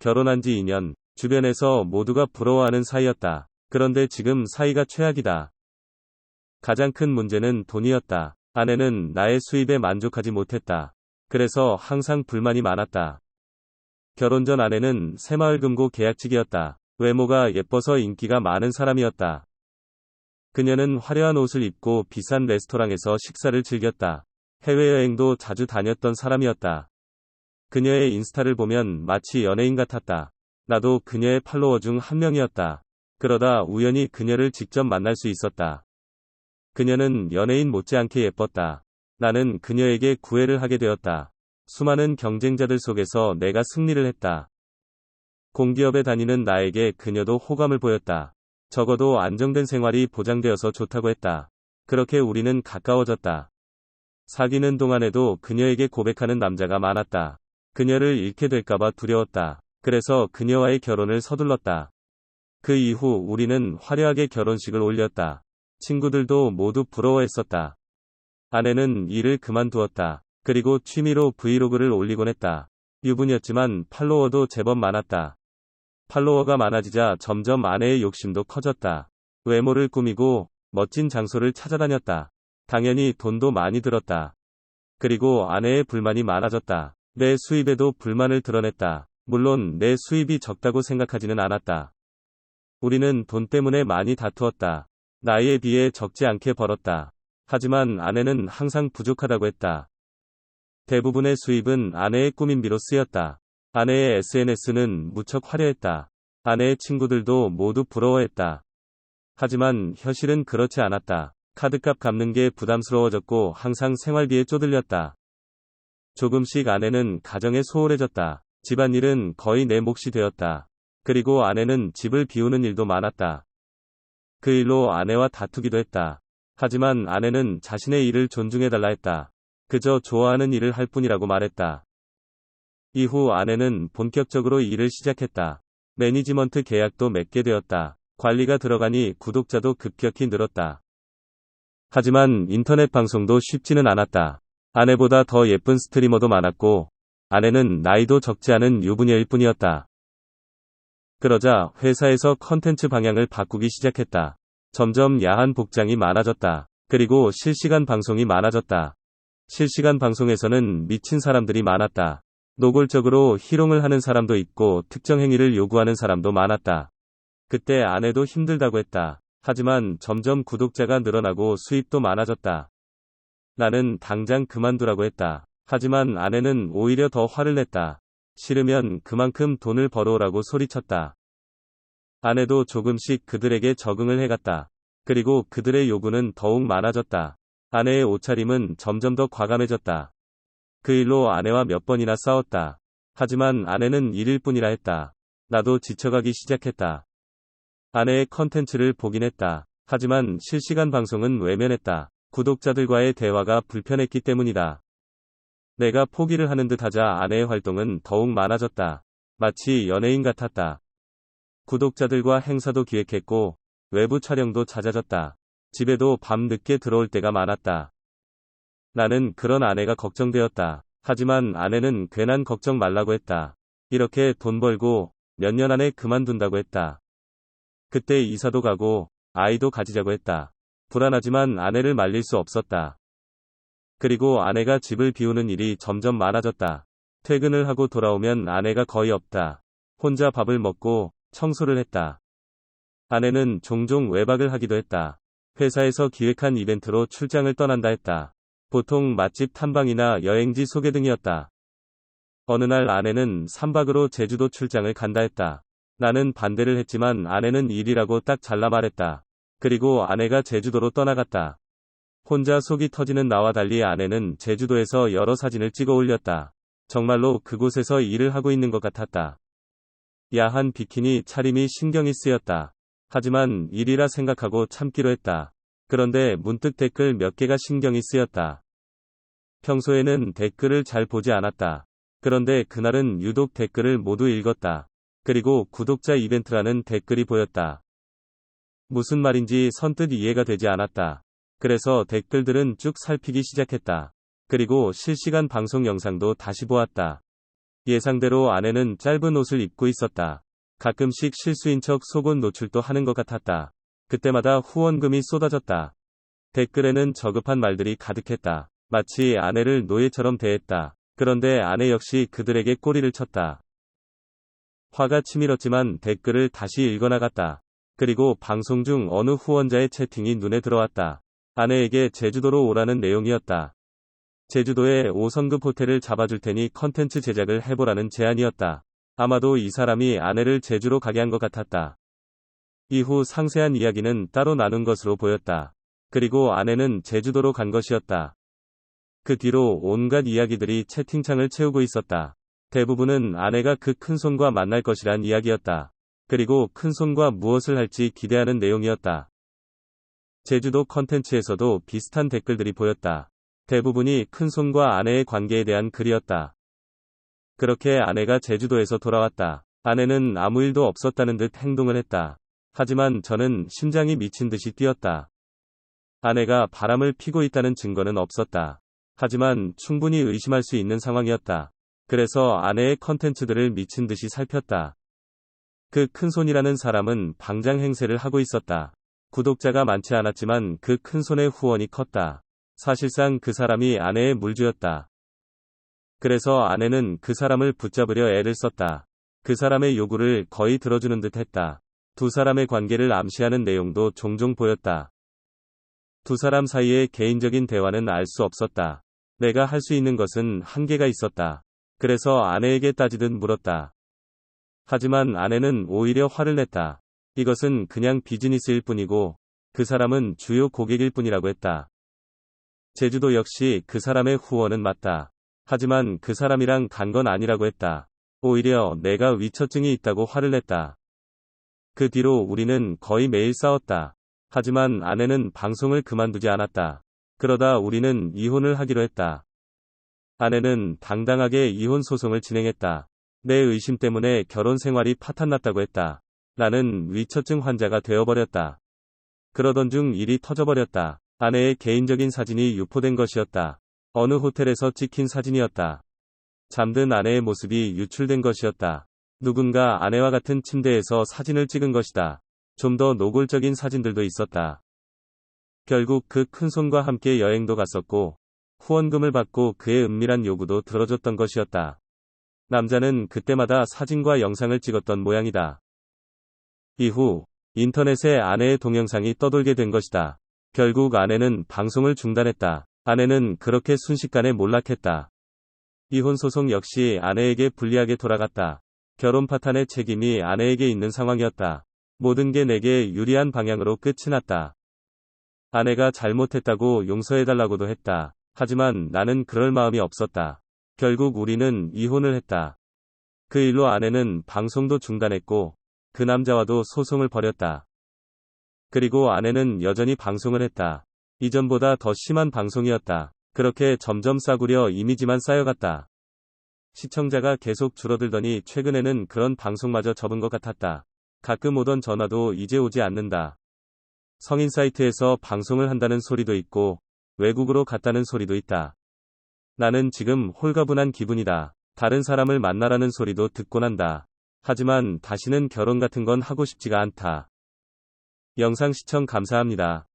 결혼한 지 2년, 주변에서 모두가 부러워하는 사이였다. 그런데 지금 사이가 최악이다. 가장 큰 문제는 돈이었다. 아내는 나의 수입에 만족하지 못했다. 그래서 항상 불만이 많았다. 결혼 전 아내는 새마을금고 계약직이었다. 외모가 예뻐서 인기가 많은 사람이었다. 그녀는 화려한 옷을 입고 비싼 레스토랑에서 식사를 즐겼다. 해외여행도 자주 다녔던 사람이었다. 그녀의 인스타를 보면 마치 연예인 같았다. 나도 그녀의 팔로워 중 한 명이었다. 그러다 우연히 그녀를 직접 만날 수 있었다. 그녀는 연예인 못지않게 예뻤다. 나는 그녀에게 구애를 하게 되었다. 수많은 경쟁자들 속에서 내가 승리를 했다. 공기업에 다니는 나에게 그녀도 호감을 보였다. 적어도 안정된 생활이 보장되어서 좋다고 했다. 그렇게 우리는 가까워졌다. 사귀는 동안에도 그녀에게 고백하는 남자가 많았다. 그녀를 잃게 될까봐 두려웠다. 그래서 그녀와의 결혼을 서둘렀다. 그 이후 우리는 화려하게 결혼식을 올렸다. 친구들도 모두 부러워했었다. 아내는 일을 그만두었다. 그리고 취미로 브이로그를 올리곤 했다. 유부녀였지만 팔로워도 제법 많았다. 팔로워가 많아지자 점점 아내의 욕심도 커졌다. 외모를 꾸미고 멋진 장소를 찾아다녔다. 당연히 돈도 많이 들었다. 그리고 아내의 불만이 많아졌다. 내 수입에도 불만을 드러냈다. 물론 내 수입이 적다고 생각하지는 않았다. 우리는 돈 때문에 많이 다투었다. 나이에 비해 적지 않게 벌었다. 하지만 아내는 항상 부족하다고 했다. 대부분의 수입은 아내의 꾸민비로 쓰였다. 아내의 SNS는 무척 화려했다. 아내의 친구들도 모두 부러워했다. 하지만 현실은 그렇지 않았다. 카드값 갚는 게 부담스러워졌고 항상 생활비에 쪼들렸다. 조금씩 아내는 가정에 소홀해졌다. 집안일은 거의 내 몫이 되었다. 그리고 아내는 집을 비우는 일도 많았다. 그 일로 아내와 다투기도 했다. 하지만 아내는 자신의 일을 존중해달라 했다. 그저 좋아하는 일을 할 뿐이라고 말했다. 이후 아내는 본격적으로 일을 시작했다. 매니지먼트 계약도 맺게 되었다. 관리가 들어가니 구독자도 급격히 늘었다. 하지만 인터넷 방송도 쉽지는 않았다. 아내보다 더 예쁜 스트리머도 많았고 아내는 나이도 적지 않은 유부녀일 뿐이었다. 그러자 회사에서 컨텐츠 방향을 바꾸기 시작했다. 점점 야한 복장이 많아졌다. 그리고 실시간 방송이 많아졌다. 실시간 방송에서는 미친 사람들이 많았다. 노골적으로 희롱을 하는 사람도 있고 특정 행위를 요구하는 사람도 많았다. 그때 아내도 힘들다고 했다. 하지만 점점 구독자가 늘어나고 수입도 많아졌다. 나는 당장 그만두라고 했다. 하지만 아내는 오히려 더 화를 냈다. 싫으면 그만큼 돈을 벌어오라고 소리쳤다. 아내도 조금씩 그들에게 적응을 해갔다. 그리고 그들의 요구는 더욱 많아졌다. 아내의 옷차림은 점점 더 과감해졌다. 그 일로 아내와 몇 번이나 싸웠다. 하지만 아내는 일일 뿐이라 했다. 나도 지쳐가기 시작했다. 아내의 컨텐츠를 보긴 했다. 하지만 실시간 방송은 외면했다. 구독자들과의 대화가 불편했기 때문이다. 내가 포기를 하는 듯 하자 아내의 활동은 더욱 많아졌다. 마치 연예인 같았다. 구독자들과 행사도 기획했고 외부 촬영도 잦아졌다. 집에도 밤 늦게 들어올 때가 많았다. 나는 그런 아내가 걱정되었다. 하지만 아내는 괜한 걱정 말라고 했다. 이렇게 돈 벌고 몇 년 안에 그만둔다고 했다. 그때 이사도 가고 아이도 가지자고 했다. 불안하지만 아내를 말릴 수 없었다. 그리고 아내가 집을 비우는 일이 점점 많아졌다. 퇴근을 하고 돌아오면 아내가 거의 없다. 혼자 밥을 먹고 청소를 했다. 아내는 종종 외박을 하기도 했다. 회사에서 기획한 이벤트로 출장을 떠난다 했다. 보통 맛집 탐방이나 여행지 소개 등이었다. 어느 날 아내는 3박으로 제주도 출장을 간다 했다. 나는 반대를 했지만 아내는 일이라고 딱 잘라 말했다. 그리고 아내가 제주도로 떠나갔다. 혼자 속이 터지는 나와 달리 아내는 제주도에서 여러 사진을 찍어 올렸다. 정말로 그곳에서 일을 하고 있는 것 같았다. 야한 비키니 차림이 신경이 쓰였다. 하지만 일이라 생각하고 참기로 했다. 그런데 문득 댓글 몇 개가 신경이 쓰였다. 평소에는 댓글을 잘 보지 않았다. 그런데 그날은 유독 댓글을 모두 읽었다. 그리고 구독자 이벤트라는 댓글이 보였다. 무슨 말인지 선뜻 이해가 되지 않았다. 그래서 댓글들은 쭉 살피기 시작했다. 그리고 실시간 방송 영상도 다시 보았다. 예상대로 아내는 짧은 옷을 입고 있었다. 가끔씩 실수인 척 속옷 노출도 하는 것 같았다. 그때마다 후원금이 쏟아졌다. 댓글에는 저급한 말들이 가득했다. 마치 아내를 노예처럼 대했다. 그런데 아내 역시 그들에게 꼬리를 쳤다. 화가 치밀었지만 댓글을 다시 읽어나갔다. 그리고 방송 중 어느 후원자의 채팅이 눈에 들어왔다. 아내에게 제주도로 오라는 내용이었다. 제주도에 5성급 호텔을 잡아줄 테니 컨텐츠 제작을 해보라는 제안이었다. 아마도 이 사람이 아내를 제주로 가게 한 것 같았다. 이후 상세한 이야기는 따로 나눈 것으로 보였다. 그리고 아내는 제주도로 간 것이었다. 그 뒤로 온갖 이야기들이 채팅창을 채우고 있었다. 대부분은 아내가 그 큰손과 만날 것이란 이야기였다. 그리고 큰손과 무엇을 할지 기대하는 내용이었다. 제주도 컨텐츠에서도 비슷한 댓글들이 보였다. 대부분이 큰손과 아내의 관계에 대한 글이었다. 그렇게 아내가 제주도에서 돌아왔다. 아내는 아무 일도 없었다는 듯 행동을 했다. 하지만 저는 심장이 미친 듯이 뛰었다. 아내가 바람을 피고 있다는 증거는 없었다. 하지만 충분히 의심할 수 있는 상황이었다. 그래서 아내의 컨텐츠들을 미친 듯이 살폈다. 그 큰손이라는 사람은 방장 행세를 하고 있었다. 구독자가 많지 않았지만 그 큰손의 후원이 컸다. 사실상 그 사람이 아내의 물주였다. 그래서 아내는 그 사람을 붙잡으려 애를 썼다. 그 사람의 요구를 거의 들어주는 듯 했다. 두 사람의 관계를 암시하는 내용도 종종 보였다. 두 사람 사이의 개인적인 대화는 알 수 없었다. 내가 할 수 있는 것은 한계가 있었다. 그래서 아내에게 따지듯 물었다. 하지만 아내는 오히려 화를 냈다. 이것은 그냥 비즈니스일 뿐이고 그 사람은 주요 고객일 뿐이라고 했다. 제주도 역시 그 사람의 후원은 맞다. 하지만 그 사람이랑 간 건 아니라고 했다. 오히려 내가 위처증이 있다고 화를 냈다. 그 뒤로 우리는 거의 매일 싸웠다. 하지만 아내는 방송을 그만두지 않았다. 그러다 우리는 이혼을 하기로 했다. 아내는 당당하게 이혼 소송을 진행했다. 내 의심 때문에 결혼 생활이 파탄났다고 했다. 나는 위처증 환자가 되어버렸다. 그러던 중 일이 터져버렸다. 아내의 개인적인 사진이 유포된 것이었다. 어느 호텔에서 찍힌 사진이었다. 잠든 아내의 모습이 유출된 것이었다. 누군가 아내와 같은 침대에서 사진을 찍은 것이다. 좀 더 노골적인 사진들도 있었다. 결국 그 큰손과 함께 여행도 갔었고 후원금을 받고 그의 은밀한 요구도 들어줬던 것이었다. 남자는 그때마다 사진과 영상을 찍었던 모양이다. 이후 인터넷에 아내의 동영상이 떠돌게 된 것이다. 결국 아내는 방송을 중단했다. 아내는 그렇게 순식간에 몰락했다. 이혼 소송 역시 아내에게 불리하게 돌아갔다. 결혼 파탄의 책임이 아내에게 있는 상황이었다. 모든 게 내게 유리한 방향으로 끝이 났다. 아내가 잘못했다고 용서해달라고도 했다. 하지만 나는 그럴 마음이 없었다. 결국 우리는 이혼을 했다. 그 일로 아내는 방송도 중단했고 그 남자와도 소송을 벌였다. 그리고 아내는 여전히 방송을 했다. 이전보다 더 심한 방송이었다. 그렇게 점점 싸구려 이미지만 쌓여갔다. 시청자가 계속 줄어들더니 최근에는 그런 방송마저 접은 것 같았다. 가끔 오던 전화도 이제 오지 않는다. 성인 사이트에서 방송을 한다는 소리도 있고 외국으로 갔다는 소리도 있다. 나는 지금 홀가분한 기분이다. 다른 사람을 만나라는 소리도 듣곤 한다. 하지만 다시는 결혼 같은 건 하고 싶지가 않다. 영상 시청 감사합니다.